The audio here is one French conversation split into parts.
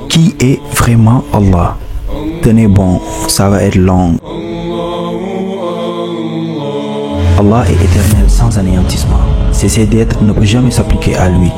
Qui est vraiment Allah? Tenez bon, ça va être long. Allah est éternel sans anéantissement. Cesser d'être ne peut jamais s'appliquer à lui.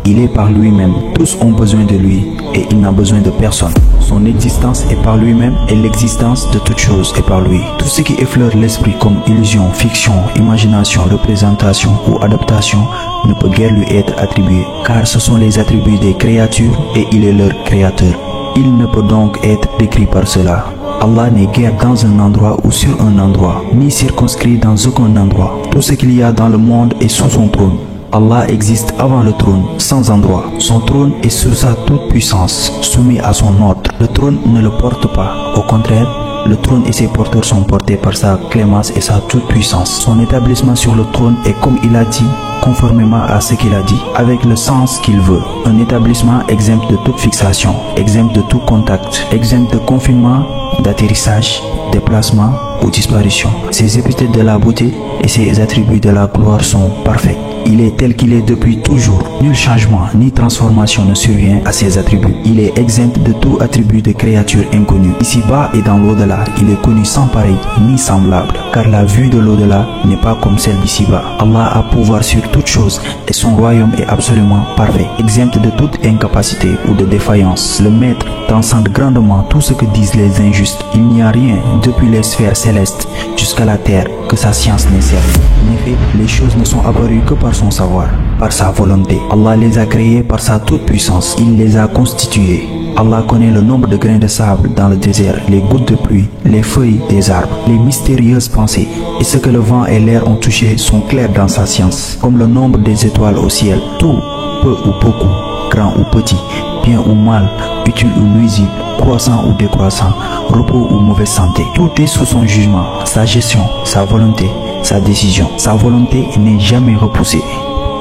Il est par lui-même, tous ont besoin de lui et il n'a besoin de personne. Son existence est par lui-même et l'existence de toute chose est par lui. Tout ce qui effleure l'esprit comme illusion, fiction, imagination, représentation ou adaptation ne peut guère lui être attribué, car ce sont les attributs des créatures et il est leur créateur. Il ne peut donc être décrit par cela. Allah n'est guère dans un endroit ou sur un endroit, ni circonscrit dans aucun endroit. Tout ce qu'il y a dans le monde est sous son trône. Allah existe avant le trône, sans endroit. Son trône est sous sa toute puissance, soumis à son ordre. Le trône ne le porte pas. Au contraire, le trône et ses porteurs sont portés par sa clémence et sa toute puissance. Son établissement sur le trône est comme il a dit, conformément à ce qu'il a dit, avec le sens qu'il veut. Un établissement exempt de toute fixation, exempt de tout contact, exempt de confinement, d'atterrissage, déplacement ou disparition. Ses épithètes de la beauté et ses attributs de la gloire sont parfaits. Il est tel qu'il est depuis toujours. Nul changement ni transformation ne survient à ses attributs. Il est exempt de tout attribut de créature inconnue. Ici-bas et dans l'au-delà, il est connu sans pareil ni semblable, car la vue de l'au-delà n'est pas comme celle d'ici-bas. Allah a pouvoir sur toute chose et son royaume est absolument parfait, exempt de toute incapacité ou de défaillance. Le Maître transcende grandement tout ce que disent les injustes. Il n'y a rien depuis les sphères célestes jusqu'à la terre que sa science n'ait servi. En effet, les choses ne sont apparues que par son savoir, par sa volonté. Allah les a créés par sa toute puissance. Il les a constitués. Allah connaît le nombre de grains de sable dans le désert, les gouttes de pluie, les feuilles des arbres, les mystérieuses pensées et ce que le vent et l'air ont touché sont clairs dans sa science, comme le nombre des étoiles au ciel. Tout, peu ou beaucoup, grand ou petit, bien ou mal, utile ou nuisible, croissant ou décroissant, repos ou mauvaise santé. Tout est sous son jugement, sa gestion, sa volonté, sa décision. Sa volonté n'est jamais repoussée.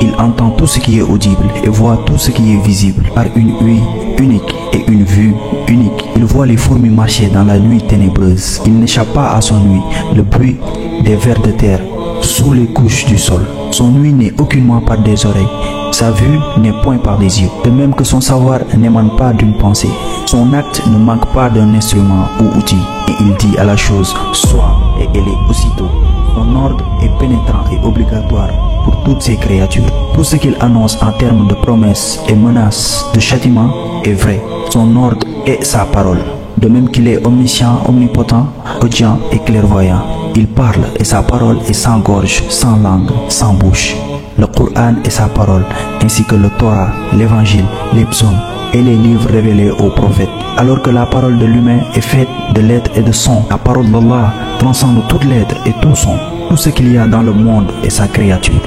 Il entend tout ce qui est audible et voit tout ce qui est visible par une ouïe unique et une vue unique. Il voit les fourmis marcher dans la nuit ténébreuse. Il n'échappe pas à son ouïe le bruit des vers de terre sous les couches du sol. Son ouïe n'est aucunement par des oreilles. Sa vue n'est point par les yeux. De même que son savoir n'émane pas d'une pensée. Son acte ne manque pas d'un instrument ou outil. Et il dit à la chose « sois » et elle est aussitôt. Son ordre est pénétrant et obligatoire pour toutes ses créatures. Tout ce qu'il annonce en termes de promesses et menaces de châtiment est vrai. Son ordre est sa parole. De même qu'il est omniscient, omnipotent, audient et clairvoyant. Il parle et sa parole est sans gorge, sans langue, sans bouche. Le Coran est sa parole, ainsi que le Torah, l'évangile, les psaumes et les livres révélés aux prophètes. Alors que la parole de l'humain est faite de lettres et de sons, la parole d'Allah transcende toutes lettres et tout son. Tout ce qu'il y a dans le monde est sa créature.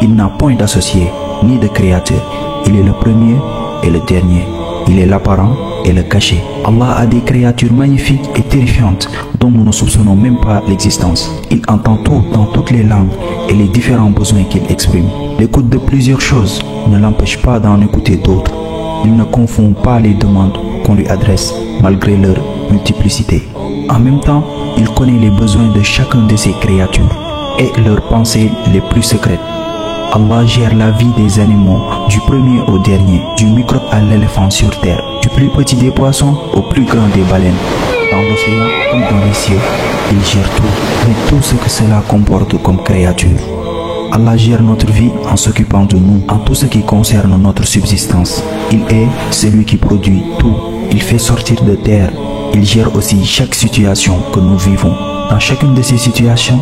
Il n'a point d'associé, ni de créateur. Il est le premier et le dernier. Il est l'apparent et le caché. Allah a des créatures magnifiques et terrifiantes dont nous ne soupçonnons même pas l'existence. Il entend tout dans toutes les langues et les différents besoins qu'il exprime. L'écoute de plusieurs choses ne l'empêche pas d'en écouter d'autres. Il ne confond pas les demandes qu'on lui adresse malgré leur multiplicité. En même temps, il connaît les besoins de chacun de ses créatures et leurs pensées les plus secrètes. Allah gère la vie des animaux, du premier au dernier, du microbe à l'éléphant sur terre, du plus petit des poissons au plus grand des baleines. Dans l'océan comme dans les cieux, il gère tout, et tout ce que cela comporte comme créature. Allah gère notre vie en s'occupant de nous, en tout ce qui concerne notre subsistance. Il est celui qui produit tout. Il fait sortir de terre. Il gère aussi chaque situation que nous vivons. Dans chacune de ces situations,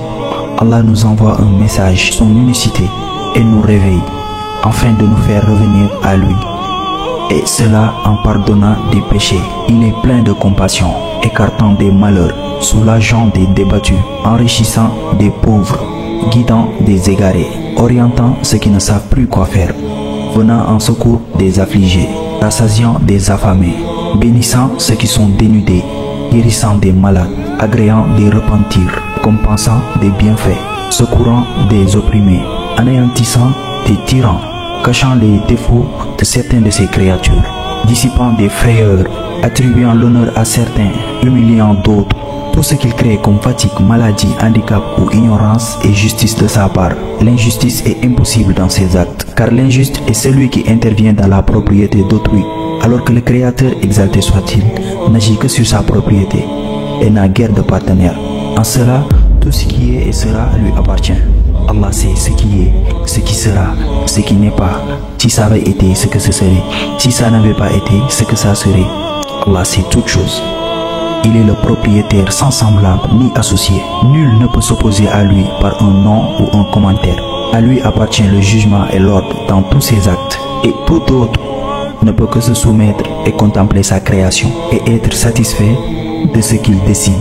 Allah nous envoie un message, son unicité, et nous réveille, afin de nous faire revenir à lui. Et cela en pardonnant des péchés. Il est plein de compassion, écartant des malheurs, soulageant des débattus, enrichissant des pauvres, guidant des égarés, orientant ceux qui ne savent plus quoi faire, venant en secours des affligés, rassasiant des affamés, bénissant ceux qui sont dénudés, guérissant des malades, agréant des repentirs, compensant des bienfaits, secourant des opprimés, anéantissant des tyrans, cachant les défauts de certaines de ses créatures, dissipant des frayeurs, attribuant l'honneur à certains, humiliant d'autres. Tout ce qu'il crée comme fatigue, maladie, handicap ou ignorance est justice de sa part. L'injustice est impossible dans ses actes, car l'injuste est celui qui intervient dans la propriété d'autrui alors que le Créateur, exalté soit-il, n'agit que sur sa propriété et n'a guère de partenaire. En cela, tout ce qui est et sera lui appartient. Allah sait ce qui est, ce qui sera, ce qui n'est pas, si ça avait été, ce que ce serait, si ça n'avait pas été, ce que ça serait. Allah sait toutes choses. Il est le propriétaire sans semblable ni associé. Nul ne peut s'opposer à lui par un nom ou un commentaire. À lui appartient le jugement et l'ordre dans tous ses actes. Et tout autre ne peut que se soumettre et contempler sa création et être satisfait de ce qu'il décide.